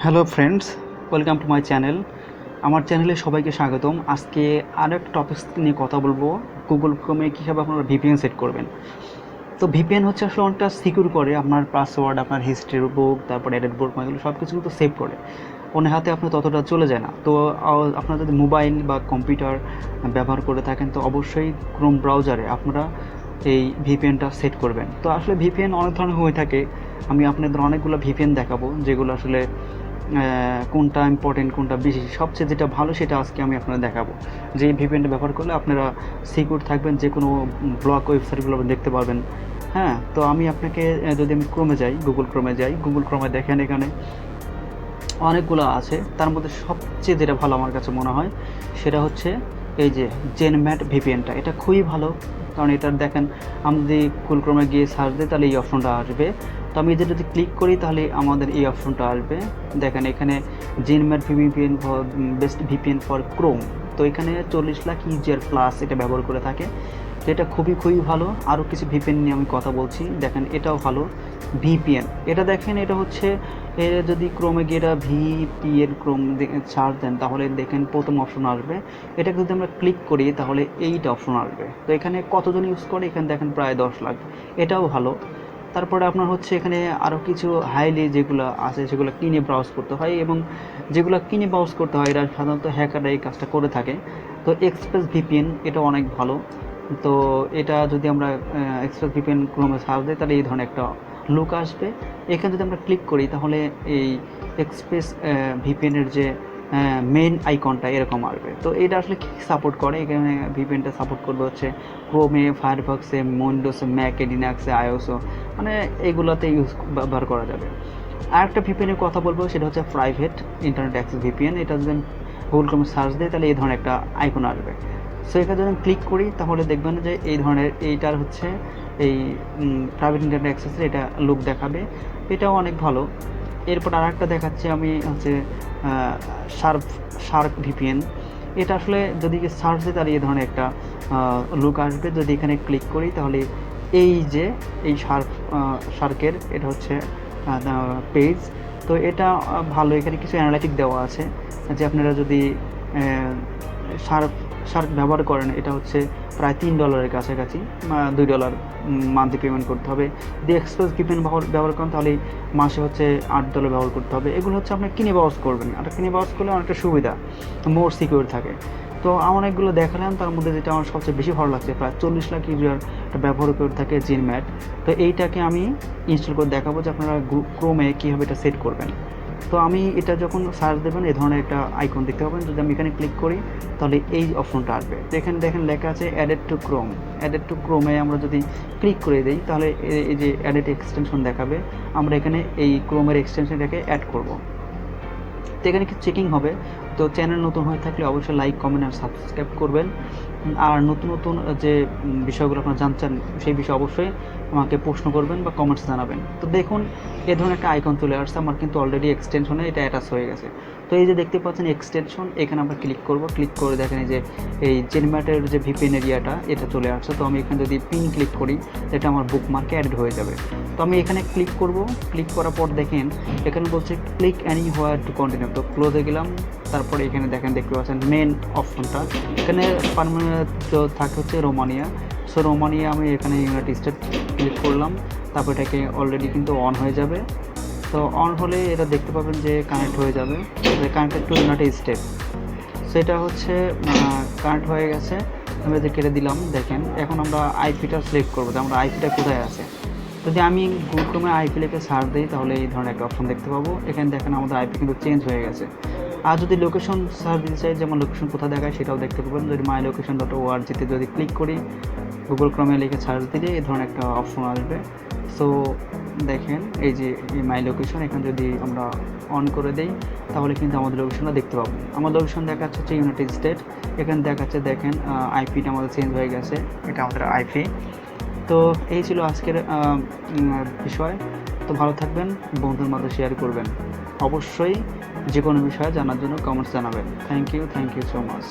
Hello friends, welcome to my channel. আমার চ্যানেলে সবাইকে স্বাগতম। আজকে আরও একটা টপিক্স নিয়ে কথা বলবো, গুগল ক্রোমে কীভাবে আপনারা ভিপিএন সেট করবেন। তো ভিপিএন হচ্ছে আসলে অনেকটা সিকিউর করে, আপনার পাসওয়ার্ড, আপনার হিস্ট্রির বুক, তারপর এডিট বুক, এগুলো সব কিছু কিন্তু সেভ করে, অন্যের হাতে আপনার ততটা চলে যায় না। তো আপনারা যদি মোবাইল বা কম্পিউটার ব্যবহার করে থাকেন তো অবশ্যই ক্রোম ব্রাউজারে আপনারা এই ভিপিএনটা সেট করবেন। তো আসলে ভিপিএন অনেক ধরনের হয়ে থাকে, আমি আপনাদের অনেকগুলো ভিপিএন দেখাবো যেগুলো আসলে কোনটা ইম্পর্টেন্ট, কোনটা বেশি, সবচেয়ে যেটা ভালো সেটা আজকে আমি আপনাদের দেখাবো, যে এই ভিপিএনটা ব্যবহার করলে আপনারা সিকিউর থাকবেন, যে কোনো ব্লগ ওয়েবসাইটগুলো দেখতে পারবেন। হ্যাঁ, তো আমি আপনাকে যদি আমি ক্রোমে যাই, গুগল ক্রোমে দেখেন এখানে অনেকগুলো আছে, তার মধ্যে সবচেয়ে যেটা ভালো আমার কাছে মনে হয় সেটা হচ্ছে এই যে জেনম্যাট ভিপিএনটা। এটা খুবই ভালো, কারণ এটার দেখেন আমি যদি গুগল ক্রোমে গিয়ে সার্চ দিই তাহলে এই অপশনটা আসবে। তো আমি এটা যদি ক্লিক করি তাহলে আমাদের এই অপশনটা আসবে। দেখেন এখানে ZenMate VPN for best VPN for Chrome. তো এখানে 40 লাখ ইউজার প্লাস এটা ব্যবহার করে থাকে। তো এটা খুবই ভালো। আরও কিছু ভিপিএন নিয়ে আমি কথা বলছি, দেখেন এটাও ভালো ভিপিএন। এটা দেখেন, এটা হচ্ছে যদি ক্রোমে গিয়ে এটা ভিপিএন ক্রোম সার্চ দেন তাহলে দেখেন প্রথম অপশন আসবে। এটাকে যদি আমরা ক্লিক করি তাহলে এইটা অপশন আসবে। তো এখানে কতজন ইউজ করে, এখানে দেখেন প্রায় 10 লাখ। এটাও ভালো। তারপরে আপনার হচ্ছে এখানে আরও কিছু হাইলি যেগুলো আছে সেগুলো কিনে ব্রাউজ করতে হয়, এবং যেগুলো কিনে ব্রাউজ করতে হয় এরা সাধারণত হ্যাকাররা এই কাজটা করে থাকে। তো এক্সপ্রেস ভিপিএন এটা অনেক ভালো। তো এটা যদি আমরা এক্সপ্রেস ভিপিএন ক্রোমে সার্চ দিই তাহলে এই ধরনের একটা লুক আসবে। এখানে যদি আমরা ক্লিক করি তাহলে এই এক্সপ্রেস ভিপিএনের যে মেন আইকনটা এরকম আসবে। তো এটা আসলে কী সাপোর্ট করে, এখানে ভিপিএনটা সাপোর্ট করবে হচ্ছে ক্রোমে, ফায়ারফক্সে, উইন্ডোজে, ম্যাকে, লিনাক্সে, আইওসও, মানে এগুলোতে ব্যবহার করা যাবে। আর একটা ভিপিএনের কথা বলবো, সেটা হচ্ছে প্রাইভেট ইন্টারনেট অ্যাক্সেস ভিপিএন। এটা যদি আমি গুগল ক্রোমে সার্চ দিই তাহলে এই ধরনের একটা আইকন আসবে। সো এখানে যদি আমি ক্লিক করি তাহলে দেখবেন যে এই ধরনের এইটার হচ্ছে এই প্রাইভেট ইন্টারনেট অ্যাক্সেসের এটা লুক দেখাবে, এটাও অনেক ভালো। এরপর আর একটা দেখাচ্ছি আমি হচ্ছে শার্ক ভিপিএন। এটা আসলে যদি সার্চ দিই তাহলে এই ধরনের একটা লুক আসবে। যদি এখানে ক্লিক করি তাহলে এই যে এই শার্কের এটা হচ্ছে পেজ। তো এটা ভালো, এখানে কিছু অ্যানালাইটিক দেওয়া আছে যে আপনারা যদি শার্ক ব্যবহার করেন, এটা হচ্ছে প্রায় $3 কাছাকাছি, $2 মান্থলি পেমেন্ট করতে হবে। যদি এক্সপ্রেস ভিপিএন ব্যবহার করেন তাহলে মাসে হচ্ছে $8 ব্যবহার করতে হবে। এগুলো হচ্ছে আপনি কিনে ব্রাউজ করবেন, আর কিনে ব্রাউজ করলে অনেকটা সুবিধা, মোর সিকিউর থাকে। তো আমার অনেকগুলো দেখালাম, তার মধ্যে যেটা আমার সবচেয়ে বেশি ভালো লাগছে, প্রায় 40 লাখ ইউজার ব্যবহার করে থাকে জেনম্যাট। তো এইটাকে আমি ইনস্টল করে দেখাবো যে আপনারা ক্রোমে কীভাবে এটা সেট করবেন। তো আমি এটা যখন সার্চ দেবেন এই ধরনের একটা আইকন দেখতে পাবেন। যদি আমি এখানে ক্লিক করি তাহলে এই অপশনটা আসবে। তো এখানে দেখেন লেখা আছে added to Chrome. Added to ক্রোমে আমরা যদি ক্লিক করে দিই তাহলে এই যে অ্যাডেড এক্সটেনশন দেখাবে, আমরা এখানে এই ক্রোমের এক্সটেনশনটাকে অ্যাড করব। তো এখানে কি চেকিং হবে। তো চ্যানেল নতুন হয়ে থাকলে অবশ্যই লাইক, কমেন্ট আর সাবস্ক্রাইব করবেন। আর নতুন যে বিষয়গুলো আপনারা জানছেন সেই বিষয়ে অবশ্যই আমাকে প্রশ্ন করবেন বা কমেন্টস জানাবেন। তো দেখুন এ ধরনের একটা আইকন চলে আসছে, আমার কিন্তু অলরেডি এক্সটেনশনে এটা অ্যাটাচ হয়ে গেছে। তো এই যে দেখতে পাচ্ছেন এক্সটেনশন, এখানে আমরা ক্লিক করব। ক্লিক করে দেখেন এই যে এই জেনম্যাটের যে ভিপিএন এরিয়াটা এটা চলে আসছে। তো আমি এখানে যদি পিন ক্লিক করি এটা আমার বুকমার্কে অ্যাড হয়ে যাবে। তো আমি এখানে ক্লিক করব। ক্লিক করার পর দেখেন এখানে বলছে ক্লিক এনিহোয়ার টু কন্টিনিউ। তো ক্লোজে গেলাম। তারপরে এখানে দেখতে পাচ্ছেন মেন অপশনটা, এখানে পারমানেন্ট থাকে হচ্ছে রোমানিয়া। সো রোমানিয়া আমি এখানে ইউনাইটেড স্টেট ক্লিক করলাম। তারপর এটাকে অলরেডি কিন্তু অন হয়ে যাবে। তো অন হলে এটা দেখতে পাবেন যে কানেক্ট হয়ে যাবে, কানেক্টেড টু ইউনাইটেড স্টেট। সেটা হচ্ছে কানেক্ট হয়ে গেছে। আমি যে কেটে দিলাম। দেখেন এখন আমরা আইপিটা সিলেক্ট করবো যে আমরা আইপিটা কোথায় আছে। যদি আমি গুগল ক্রোমে আইপি লিখে সার্চ দিই তাহলে এই ধরনের একটা অপশন দেখতে পাবো। এখানে দেখেন আমাদের আইপি কিন্তু চেঞ্জ হয়ে গেছে। আর যদি লোকেশন সার্চ দিতে চাই, যেমন লোকেশন কোথায় দেখায় সেটাও দেখতে পাবেন। যদি মাই লোকেশন.org-তে যদি ক্লিক করি, গুগল ক্রোমে লিখে সার্চ দিলে এই ধরনের একটা অপশন আসবে। সো দেখেন এই যে মাই লোকেশন, এখানে যদি আমরা অন করে দেই তাহলে কিন্তু আমাদের লোকেশনটা দেখতে পাবো। আমার লোকেশন দেখাচ্ছে হচ্ছে ইউনাইটেড স্টেট। এখানে দেখাচ্ছে দেখেন আইপিটা আমাদের চেঞ্জ হয়ে গেছে, এটা আমাদের আইপি। তো এই ছিল আজকের বিষয়। তো ভালো থাকবেন, বন্ধুর মধ্যে শেয়ার করবেন। অবশ্যই যে কোনো বিষয়ে জানার জন্য কমেন্টস জানাবেন। Thank you so much.